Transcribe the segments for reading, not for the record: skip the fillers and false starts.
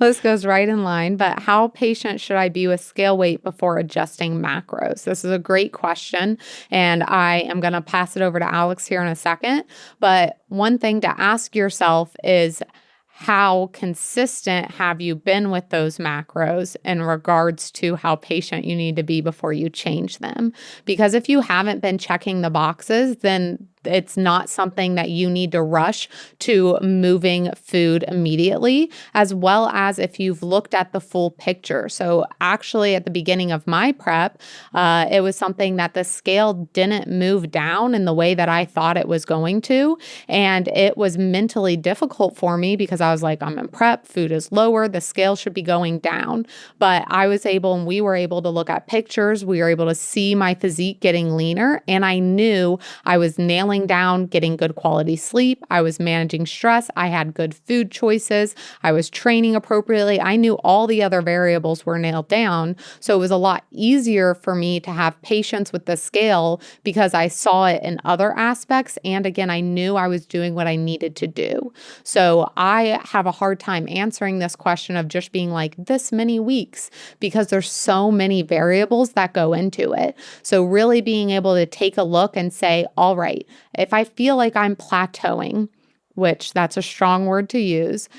This goes right in line, but how patient should I be with scale weight before adjusting macros? This is a great question, and I am going to pass it over to Alex here in a second. But one thing to ask yourself is, how consistent have you been with those macros in regards to how patient you need to be before you change them? Because if you haven't been checking the boxes, then it's not something that you need to rush to moving food immediately, as well as if you've looked at the full picture. So actually at the beginning of my prep, it was something that the scale didn't move down in the way that I thought it was going to. And it was mentally difficult for me because I was like, I'm in prep, food is lower, the scale should be going down. But I was able, and we were able to look at pictures, we were able to see my physique getting leaner, and I knew I was nailing down, getting good quality sleep. I was managing stress. I had good food choices. I was training appropriately. I knew all the other variables were nailed down. So it was a lot easier for me to have patience with the scale because I saw it in other aspects. And again, I knew I was doing what I needed to do. So I have a hard time answering this question of just being like this many weeks because there's so many variables that go into it. So really being able to take a look and say, all right, if I feel like I'm plateauing, which that's a strong word to use,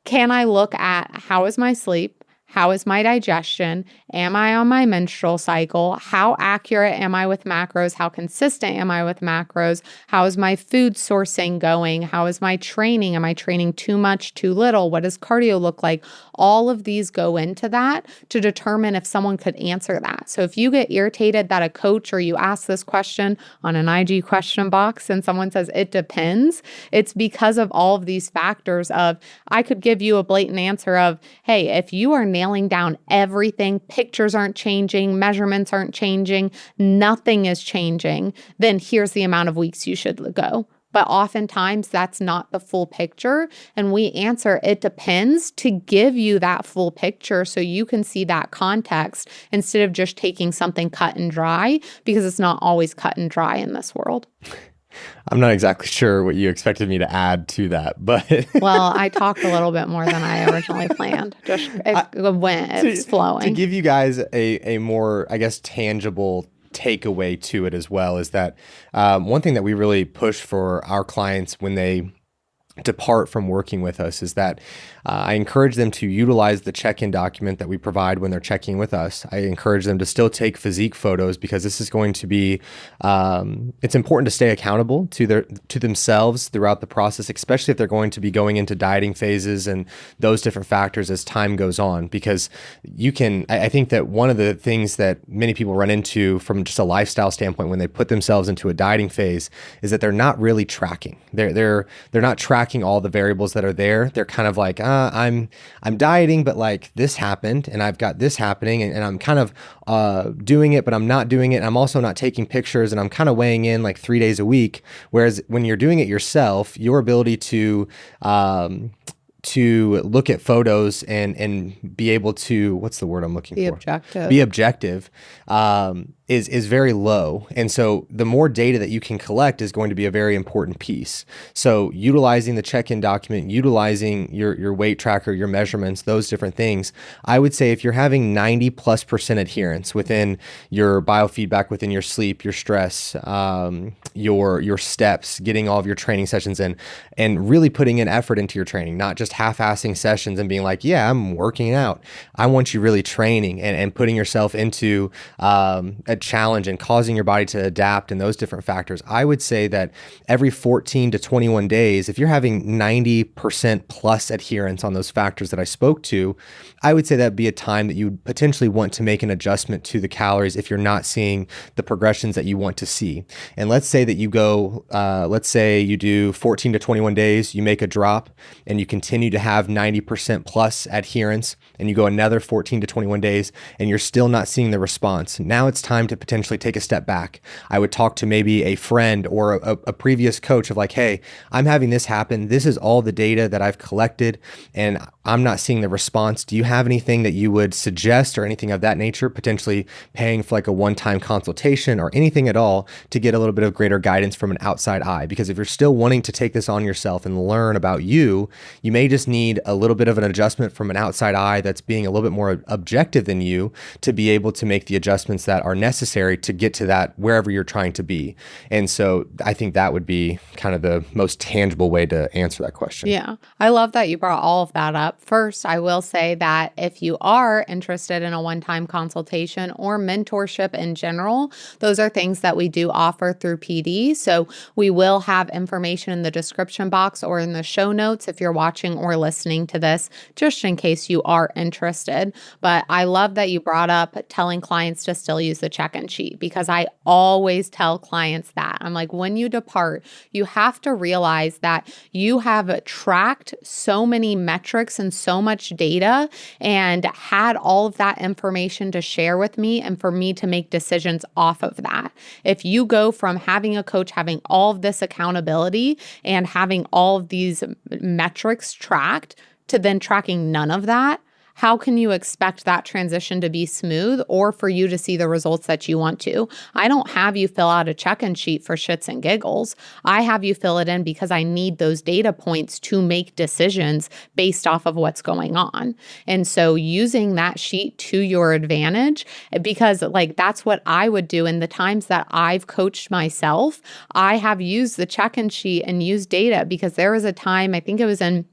can I look at how is my sleep? How is my digestion? Am I on my menstrual cycle? How accurate am I with macros? How consistent am I with macros? How is my food sourcing going? How is my training? Am I training too much, too little? What does cardio look like? All of these go into that to determine if someone could answer that. So if you get irritated that a coach or you ask this question on an IG question box and someone says it depends, it's because of all of these factors of I could give you a blatant answer of, hey, if you are nailing down everything, pictures aren't changing, measurements aren't changing, nothing is changing, then here's the amount of weeks you should go. But oftentimes that's not the full picture. And we answer, it depends, to give you that full picture so you can see that context instead of just taking something cut and dry, because it's not always cut and dry in this world. I'm not exactly sure what you expected me to add to that, but well, I talked a little bit more than I originally planned. Just it's flowing. To give you guys a more, I guess, tangible takeaway to it as well is that one thing that we really push for our clients when they depart from working with us is that I encourage them to utilize the check-in document that we provide when they're checking with us. I encourage them to still take physique photos because this is going to be, it's important to stay accountable to themselves throughout the process, especially if they're going to be going into dieting phases and those different factors as time goes on. Because I think that one of the things that many people run into from just a lifestyle standpoint when they put themselves into a dieting phase is that they're not really tracking. They're not tracking all the variables that are there. They're kind of like, I'm dieting, but like this happened and I've got this happening and I'm kind of doing it, but I'm not doing it. I'm also not taking pictures and I'm kind of weighing in like 3 days a week. Whereas when you're doing it yourself, your ability to look at photos and be able to, what's the word I'm looking for? Be objective. Is very low. And so the more data that you can collect is going to be a very important piece. So utilizing the check-in document, utilizing your weight tracker, your measurements, those different things, I would say if you're having 90+% adherence within your biofeedback, within your sleep, your stress, your steps, getting all of your training sessions in, and really putting in effort into your training, not just half-assing sessions and being like, yeah, I'm working out. I want you really training and putting yourself into a challenge and causing your body to adapt and those different factors. I would say that every 14 to 21 days, if you're having 90% plus adherence on those factors that I spoke to, I would say that'd be a time that you potentially want to make an adjustment to the calories if you're not seeing the progressions that you want to see. And let's say that you go, let's say you do 14 to 21 days, you make a drop and you continue to have 90% plus adherence and you go another 14 to 21 days and you're still not seeing the response. Now it's time to potentially take a step back. I would talk to maybe a friend or a previous coach of like, hey, I'm having this happen. This is all the data that I've collected and I'm not seeing the response. Do you have anything that you would suggest or anything of that nature, potentially paying for like a one-time consultation or anything at all to get a little bit of greater guidance from an outside eye? Because if you're still wanting to take this on yourself and learn about you, you may just need a little bit of an adjustment from an outside eye that's being a little bit more objective than you to be able to make the adjustments that are necessary to get to that wherever you're trying to be. And so I think that would be kind of the most tangible way to answer that question. Yeah. I love that you brought all of that up. First, I will say that if you are interested in a one-time consultation or mentorship in general, those are things that we do offer through PD. So we will have information in the description box or in the show notes if you're watching or listening to this, just in case you are interested. But I love that you brought up telling clients to still use the check-in sheet, because I always tell clients that. I'm like, when you depart, you have to realize that you have tracked so many metrics and so much data and had all of that information to share with me and for me to make decisions off of that. If you go from having a coach having all of this accountability and having all of these metrics tracked to then tracking none of that, how can you expect that transition to be smooth or for you to see the results that you want to? I don't have you fill out a check-in sheet for shits and giggles. I have you fill it in because I need those data points to make decisions based off of what's going on. And so using that sheet to your advantage, because like that's what I would do in the times that I've coached myself, I have used the check-in sheet and used data, because there was a time, I think it was in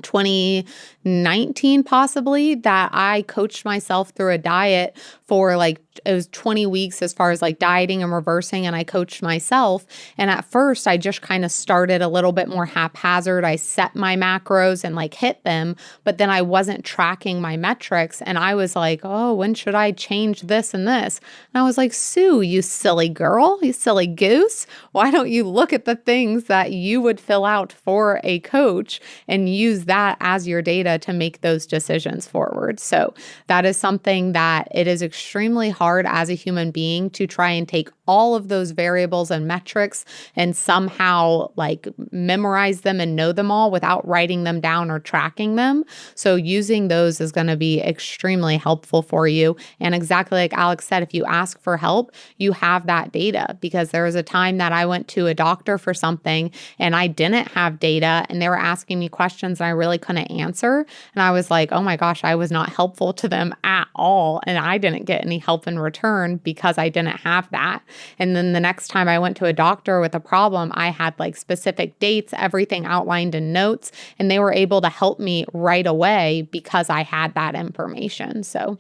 2019 possibly, that I coached myself through a diet for like, it was 20 weeks as far as like dieting and reversing, and I coached myself. And at first I just kind of started a little bit more haphazard. I set my macros and like hit them, but then I wasn't tracking my metrics. And I was like, oh, when should I change this and this? And I was like, Sue, you silly girl, you silly goose. Why don't you look at the things that you would fill out for a coach and use that as your data to make those decisions forward? So that is something that it is extremely hard as a human being to try and take all of those variables and metrics and somehow like memorize them and know them all without writing them down or tracking them. So using those is going to be extremely helpful for you. And exactly like Alex said, if you ask for help, you have that data, because there was a time that I went to a doctor for something and I didn't have data and they were asking me questions and I really couldn't answer. And I was like, oh my gosh, I was not helpful to them at all. And I didn't get any help in return because I didn't have that. And then the next time I went to a doctor with a problem, I had like specific dates, everything outlined in notes, and they were able to help me right away because I had that information. So,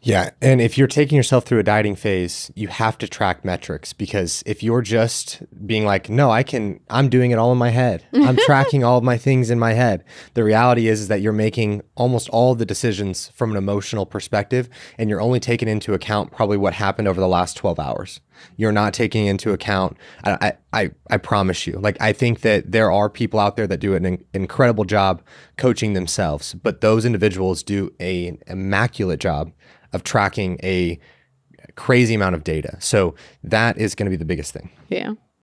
yeah. And if you're taking yourself through a dieting phase, you have to track metrics, because if you're just being like, no, I'm doing it all in my head. I'm tracking all of my things in my head. The reality is that you're making almost all of the decisions from an emotional perspective, and you're only taking into account probably what happened over the last 12 hours. You're not taking into account, I promise you, like I think that there are people out there that do an incredible job coaching themselves, but those individuals do an immaculate job of tracking a crazy amount of data. So that is going to be the biggest thing. Yeah.